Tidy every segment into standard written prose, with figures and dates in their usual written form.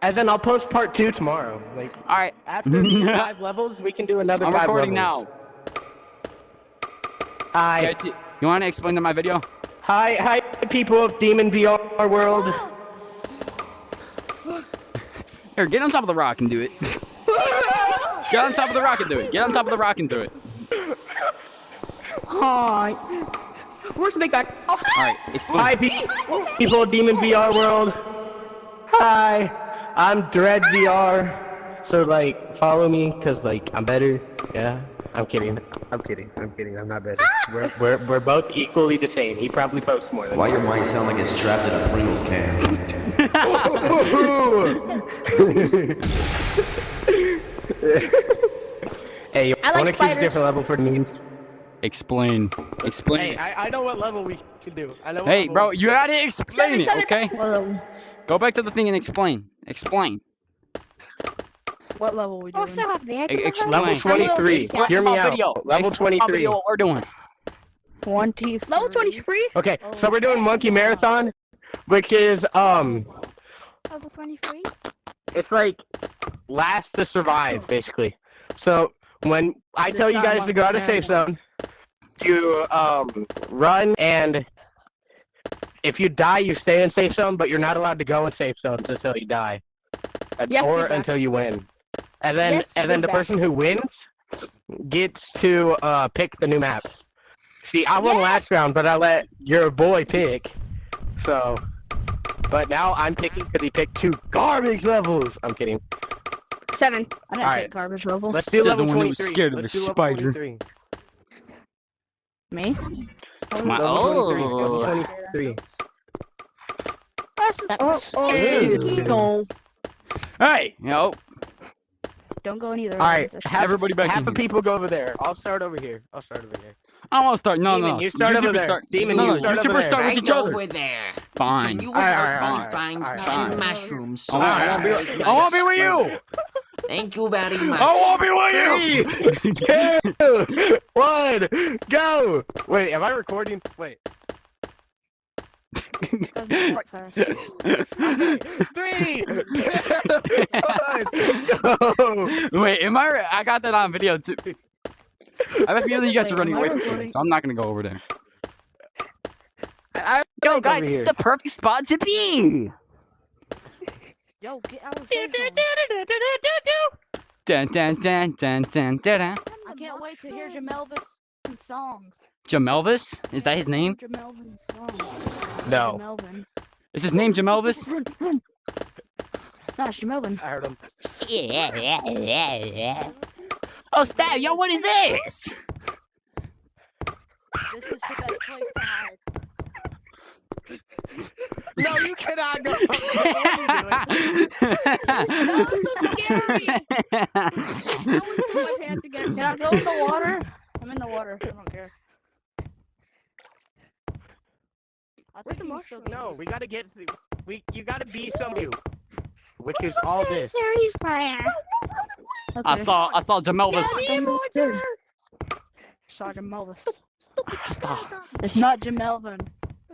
And then I'll post part 2 tomorrow. Like, All right. after these 5 levels, we can do another I'm 5 recording levels. now. Hi. You want to explain to my video? Hi, people of Demon VR World. Here, get on top of the rock and do it. Get on top of the rock and do it. Get on top of the rock and do it. Hi. Where's the big back? Oh, All right, explain. hi, people of Demon VR World. Hi, I'm Dread VR. So, like, follow me, cause like I'm better. Yeah, I'm kidding. I'm not better. We're both equally the same. He probably posts more than Why me. your mic sound like it's trapped in a Pringles can? Hey, you I like wanna choose a spiders. different level for the memes? Explain. Explain. Hey, I know what level we can do. I know what Hey, level bro, we you gotta explain it, okay? What Go back to the thing and explain. Explain. level we doing? Explain. Level 23. Explain Hear me my out. video. Level Explain my 23. video, what we're doing. 20. Level 23? Okay, so we're doing Monkey Marathon, which is Level 23? it's like last to survive, basically. So when I tell you guys to go out of safe zone, you run, and if you die, you stay in safe zone, but you're not allowed to go in safe zones until you die, Yes, or feedback. until you win. And then Yes, the feedback. person who wins gets to pick the new map. See, I won last round, but I let your boy pick. So, but now I'm picking because he picked 2 garbage levels. I'm kidding. 7. I didn't Alright. take garbage level. Let's do Says level the one who 23. was scared of Let's the do level spider. 23. Me? My, Level 23. Level 23. No. Hey, yo, Don't go in either. Alright, everybody back half in the here. people go over there. I'll start over here. I want to start. No, Demon, no. you start over YouTubers there. start. Demon, no, you no. start over YouTubers there. start with Right each other. over there. Fine. Can you Alright, help alright, me find alright, 10 alright. mushrooms I so want, I can make I want to be with you. Thank you very much. I want to be with you. 3, 2, 1, go! Wait, am I recording? Wait. 3, 2, 1, go! Wait, am I? I got that on video too. I have a feeling you guys are running away from recording? something, so I'm not gonna go over there. I Yo, like guys, over this here. is the perfect spot to be. Yo, get out of here. Dun dun dun dun dun dun. Dun. I can't wait to hear Jamelvis song. Jamelvis? Is that his name? Jamelvin's song. No, Jamelvin. Is his name Jamelvis? No, it's Jamelvin. I heard him. Oh, Stab, yo, what is this? This is the best place to hide. No, you cannot go. That was so scary. I was putting my pants again. Can I go in the water? I'm in the water. I don't care. Where's the mushroom? No, we gotta get. You gotta be some you, which is all this. I saw Jamelvis. Saw Jamelvis. Stop. It's not Jamelvin.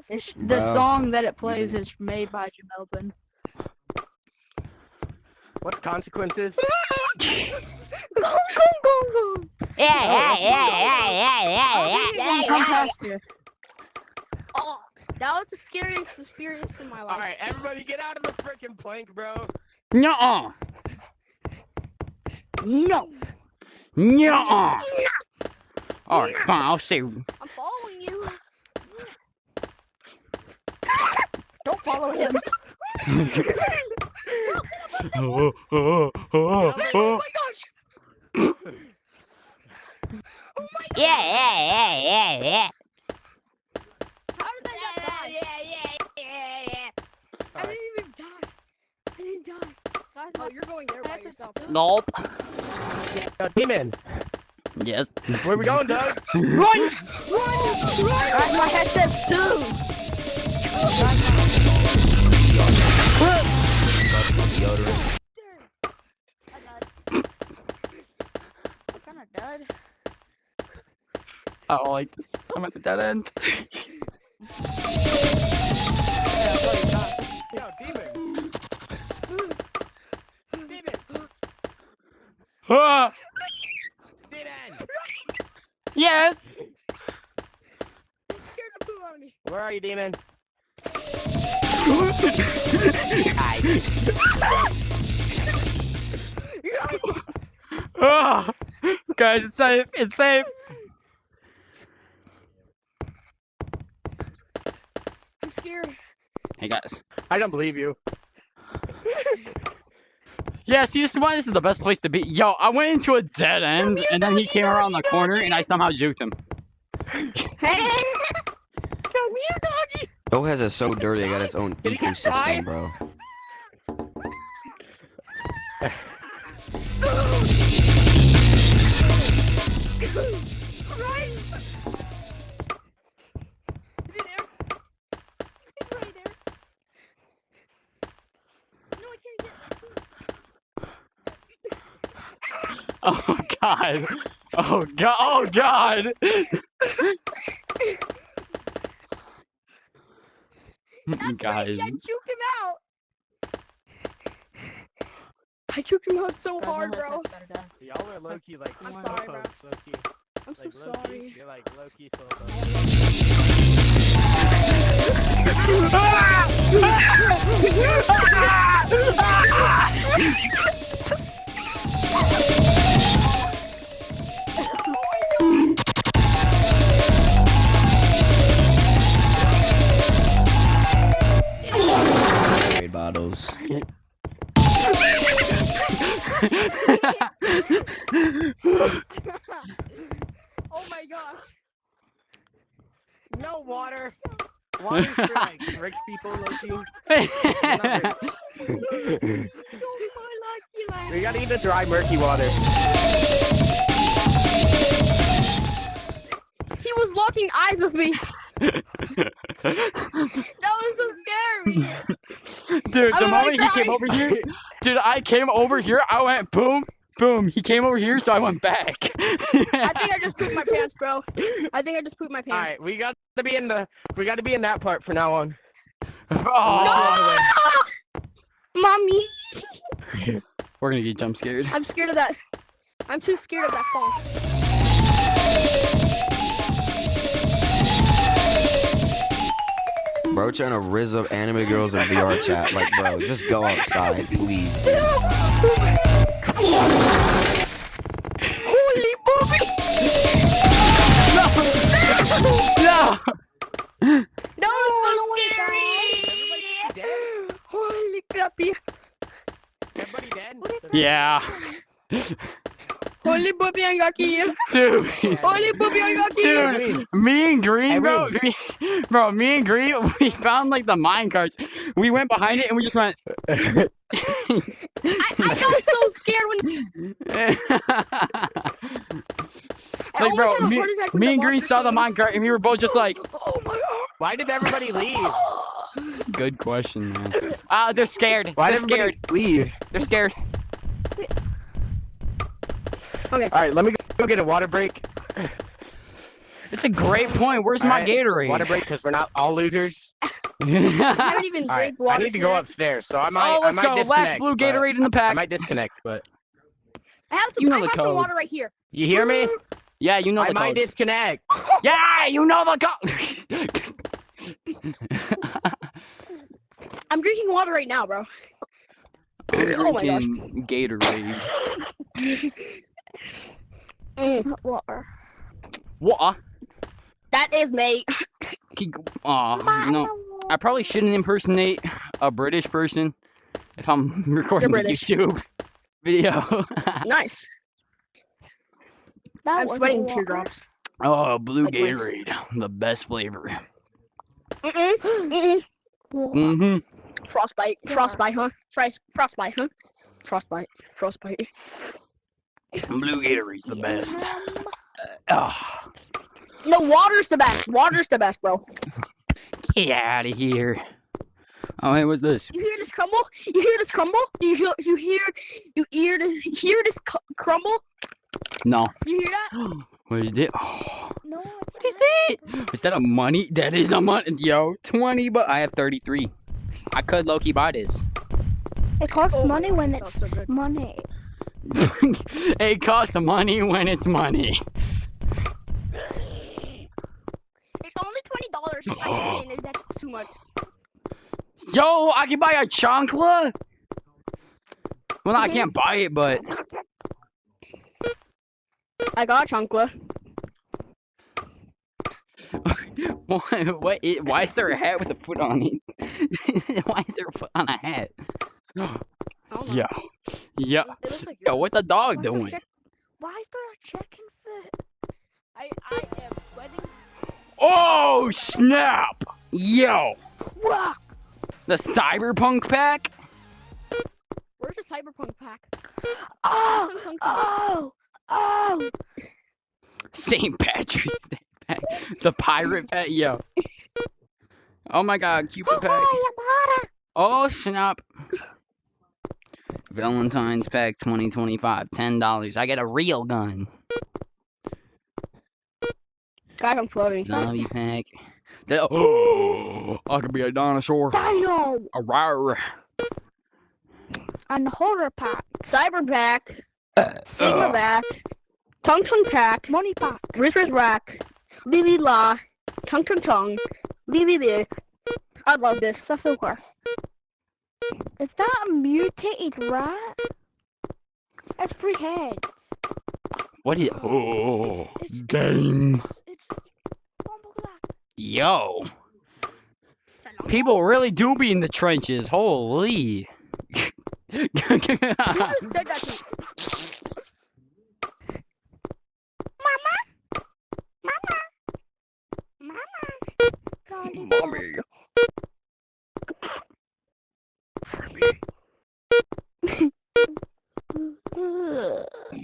It's the Wow. song that it plays is made by Jamelvin. What consequences? Come past here. Oh, that was the scariest experience in my life. All right, everybody, get out of the freaking plank, bro. Nuh-uh. No. Nuh-uh. All right, fine. I'll say. I'm following you. Don't follow him. Oh, oh, oh, oh. How did I not die? I didn't even die. I didn't die. Guys, oh, you're going there by yourself. Nope. Yo, Demon, Yes. where we going, Doug? Run! Guys, my headset's too. I'm kind of dead. I don't like this. I'm at the dead end. Yo, Demon. Ah, Demon! yes. He's scared to poo on me. Where are you, Demon? Ah, guys, it's safe. It's safe. I'm scared. Hey guys. I don't believe you. Yeah, see, this is why this is the best place to be. Yo, I went into a dead end, and then he came around the corner, and I somehow juked him. Hey! Come here, doggy! Bo has it so dirty, it got its own Did he get ecosystem, fried? bro. Right! Is he there? He's right there. No, I can't get. Oh god. Oh god. Oh god. That's Guys. right, I juked him out. I juked him out so hard, bro. Y'all are low-key like I'm sorry, bro. slowpokes, low-key. I'm so Like low-key, sorry. you're like low-key slowpokes. Trade bottles. Oh my gosh. No water. Water's for like rich people, low-key. We gotta eat the dry, murky water. He was locking eyes with me. That was so scary. Dude, I the don't moment like he came that. over here, dude, I came over here, I went boom, boom. He came over here, so I went back. I think I just pooped my pants, bro. I think I just pooped my pants. Alright, we gotta be in that part from now on. Oh, Mommy. we're gonna get jump scared. I'm scared of that. I'm too scared of that phone. Bro trying to rizz up anime girls in VR chat. Like, bro, just go outside, please. Holy booby! No! That was so scary! Holy crappy! Everybody dead? Yeah. Holy booby, I got here! Dude. Holy booby, I got here! Dude, me and Green, bro, Everyone. me and Green, we found like the mine carts. We went behind it and we just went. I got so scared when. I Like, bro, almost had a heart attack when me the and Green monster saw the came. mine cart and we were both just like, Oh my god! Why did everybody leave? good question, man. They're scared. Why They're did everybody scared. leave? They're scared. Okay. Alright, let me go get a water break. It's a great point. Where's my Alright, Gatorade? Water break, because we're not all losers. I haven't even Alright, drank water. I need to go today. upstairs, so I might. Oh, let's I go. might Last disconnect, blue but- Gatorade in the I pack. might disconnect, but I have some. You know I the have some code. water right here. you hear me? Yeah, you know I the might code. disconnect. Yeah, you know the code. I'm drinking water right now, bro. I'm Oh my gosh. drinking Gatorade. Water. What? That is mate. Aw, no. I probably shouldn't impersonate a British person if I'm recording a British. YouTube video. Nice. I'm sweating teardrops. Oh, blue Like this. Gatorade, the best flavor. Mm-mm. Mm-hmm. Frostbite. Frostbite, huh? Frostbite, huh? Frostbite. Frostbite. Blue Gatorade's the best. Ah, No, water's the best. Water's the best, bro. get out of here. Oh, hey, what's this? You hear this crumble? You hear this crumble? You hear this crumble? No. You hear that? What is it? Oh, No. what is that? Is that a money? That is a money. Yo, 20, but I have 33. I could low-key buy this. It costs Oh, money when that's it's so good. money. It costs money when it's money. It's only $20. I'm saying that's too much. Yo, I can buy a chancla? Well, I can't buy it, but... I got a chancla. Why is there a hat with a foot on it? Why is there a foot on a hat? Oh, Yeah. Yeah. It looks like Yo, what the dog Why is there a doing? Why is there a chicken foot? I am sweating. Oh, snap! Yo! Wow. The Cyberpunk pack? Where's the cyberpunk pack? Oh! St. Patrick's Day pack. The pirate pack? Yo. Oh my god, Cupid pack. Oh, snap. Valentine's pack 2025, $10. I get a real gun. Guys, I'm floating. Zombie pack. Oh, I could be a dinosaur. Dino! A rawr. And horror pack. Cyber pack. Sigma pack. Tung Tung pack. Money pack. Riz rack. Lily la. Tung Tung Tung. Lily li. I love this. That's so cool. Is that a mutated rat? It's 3 heads. What is... Oh, game. It's Bumbleclack. Yo. People really do be in the trenches. Holy. You just said that to me. Mommy.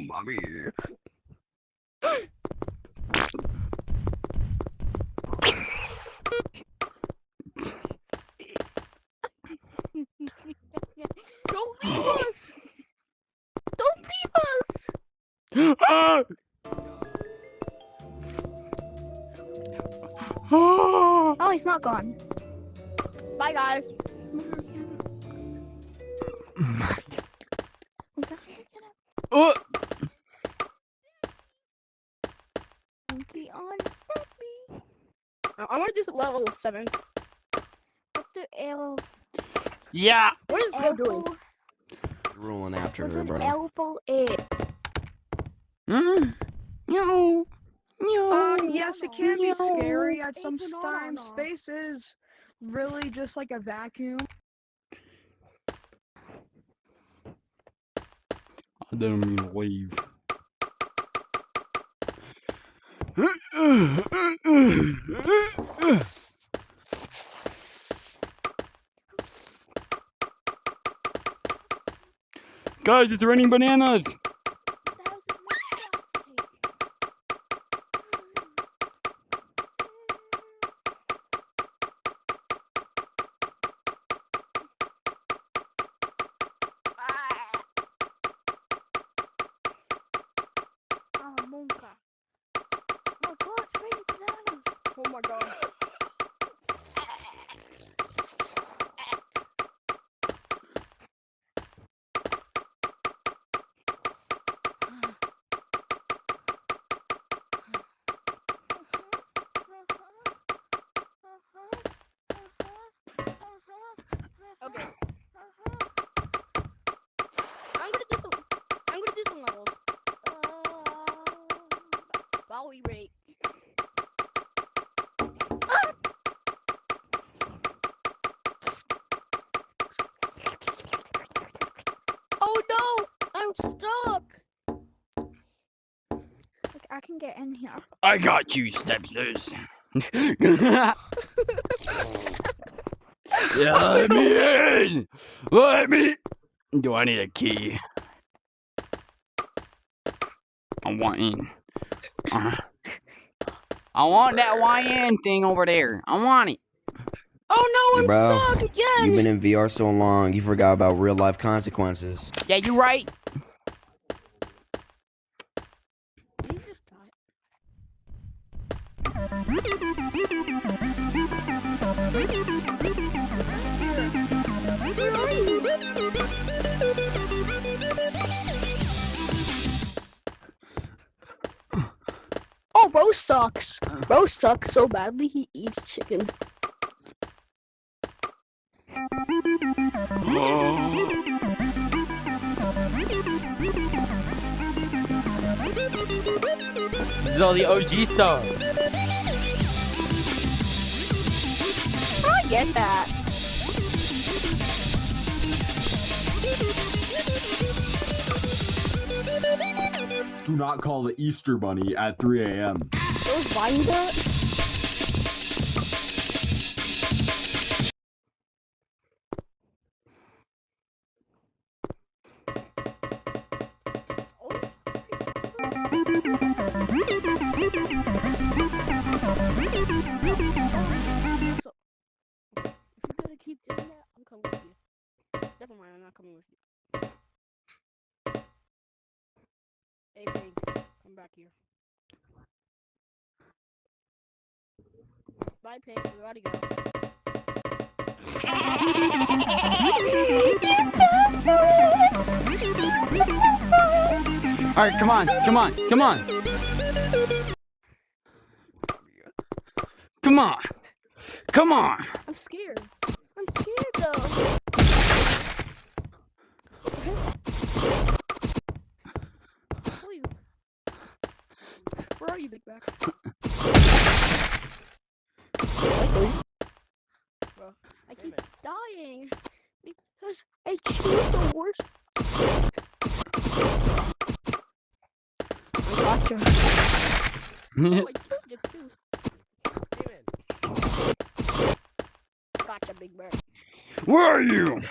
Mommy. Don't leave us! Don't leave us! Oh, he's not gone. Bye, guys. Oh. Monkey on Fluffy. I want to do some level 7. Up to elf. Yeah. What is Bill doing? Ruling after What's her, an bro. elful egg? No. No. Yes, it can be No. scary at some Even on times. or not? Space is really just like a vacuum. I didn't mean to leave. Guys, it's raining bananas. Oh, Monka. Oh, God, it's raining bananas. Oh my god. Okay. I'm gonna do some levels. While we rate. Oh no! I'm stuck! Look, I can get in here. I got you, stepsters. Yeah, let me in. Let me. Do I need a key? I want in. I want that YN thing over there. I want it. Oh no, I'm Bro, stuck again! You've been in VR so long, you forgot about real life consequences. Yeah, you right. You just died. Oh, bro sucks. Bro sucks so badly he eats chicken. This is all the OG stuff. I get that. Do not call the Easter Bunny at 3 a.m. Those vines that. Keep doing that, I'm coming with you. Never mind, I'm not coming with you. Hey, Pink, come back here. Bye, Pink, we gotta go. All right, come on, come on, come on. Come on. Come on. I'm scared. I'm scared, though. Please. Where are you, Big Back? Bro, I keep dying because I choose the worst. Gotcha. Oh, I killed you too. Gotcha, Big Bird. Where are you?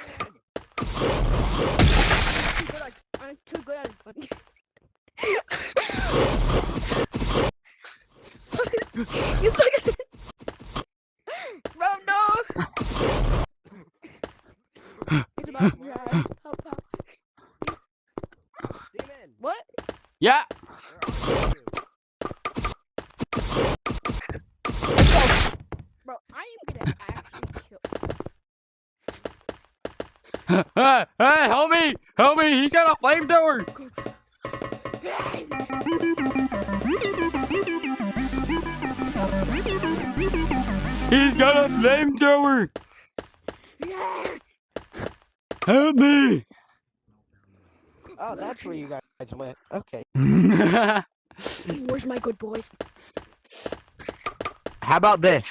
I'm too good at it. You suck at it. Bro, no. It's about drive. Help out. What? Yeah. Bro, I am gonna actually kill. Hey, help me! Help me! He's got a flamethrower! He's got a flamethrower! Help me! Oh, that's where you guys went. Okay. Where's my good boys? How about this?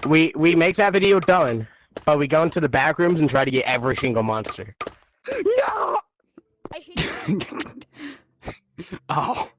We make that video done, but we go into the back rooms and try to get every single monster. No! I hate you. Oh.